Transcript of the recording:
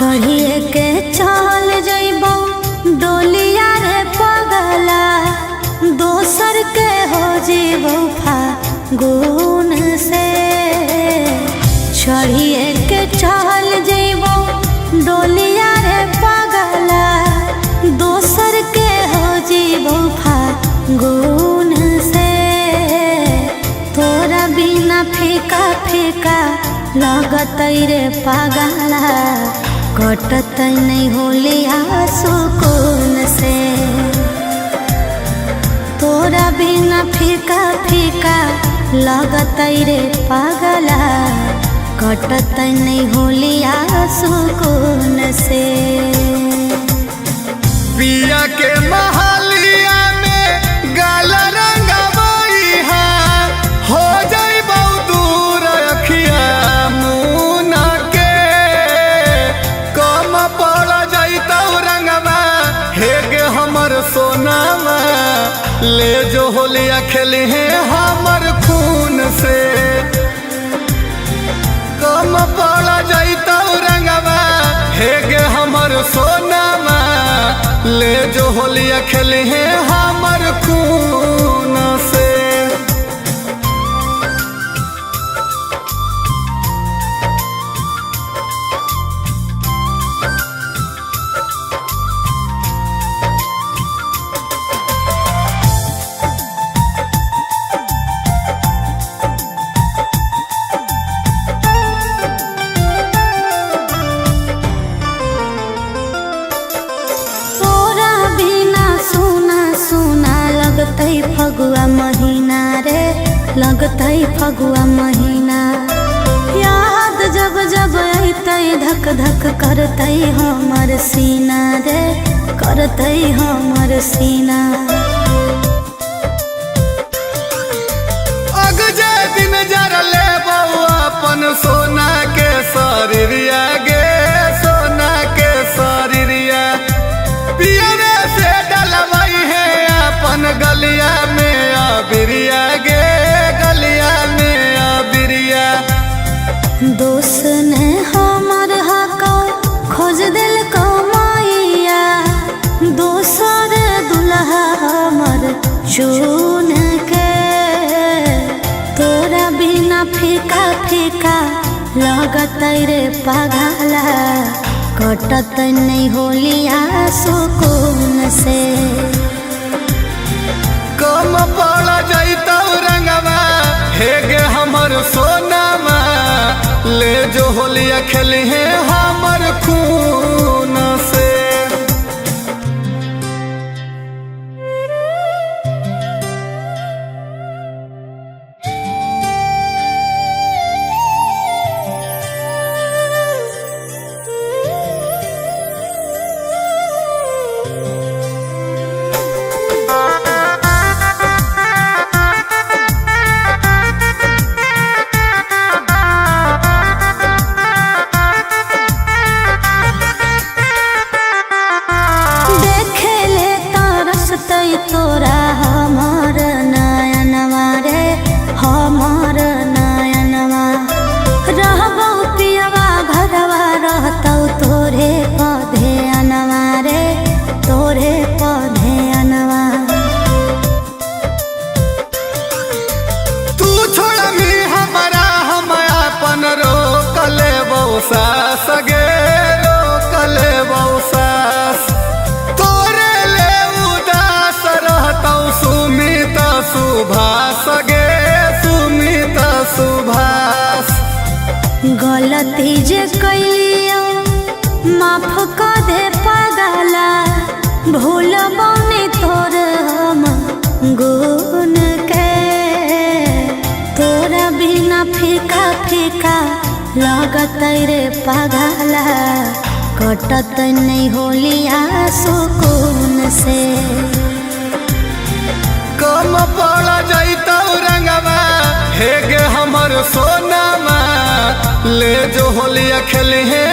चढ़िए के चल जइबो डोलिया रे पगला, दोसर के हो जीबो फागुन से। चढ़िए के चल जइबो डोलिया रे पगला, दोसर के हो जीबो फागुन से। तोरा बिना फीका फीका लगत रे पागला, कटत नहीं होलिया सुकून से। तोरा बिना फीका फीका लगत रे पागला, कटत नहीं होलिया सुकून से। पिया के महलिया में गाला रंगवई है, हो जाई बहुत दूर अखिया मुना के। कम पड़ जाई तो रंगवा हेगे हमर सोनावा, ले जो होलिया खेली है हमर खून से। कम पड़ जाई तो रंगवा हेगे हमर सोनावा, ले जो होलिया खेली है हमर खून से। लगतई फगुआ महीना रे, लगतई फगुआ महीना। याद जब जब अतई धक धक करतई हमर सीना रे, करतई हमर सीना। अग जे दिन जरले बउआ अपन सोना के शरीरिया गे, सोना के शरीरिया। पियरे से डलवाई है अपन गलिया में अबिरिया गे, गलिया में अबिरिया। दोस्त ने हमर हको खोज दिल को माइया, दोसर दुल्हा हमर चुन के। तोरा बिना फीका फीका लगत रे पागला, कटत नहीं होलिया सुकून से। कम पड़ जाई तो रंगवा हेगे हमर सोनावा, ले जो होलिया खेली है हमर खून से। तोरा हमर नयनवा रे, हमर नयनवा। रहबौ पियवा घरवा रहतौ तोरे पौधे अनवा रे, तोरे पौधे अनवा। तू छोड़ मी हमारा हम अपन रोक लेबौ सास गे, रोक लेबौ सास। सुमित सुभाष गे, सुमित सुभाष। गलती जे कैलियो माफ कर दे पागला, भूलबौ नहीं तोर हम गुण के। तोरा बिना फीका फीका लगत रे पागला, कटत नहीं होलिया सुकून से। कम पड़ जाई तो रंगवा हेगे हमर सोनावा, ले जो होलिया खेली है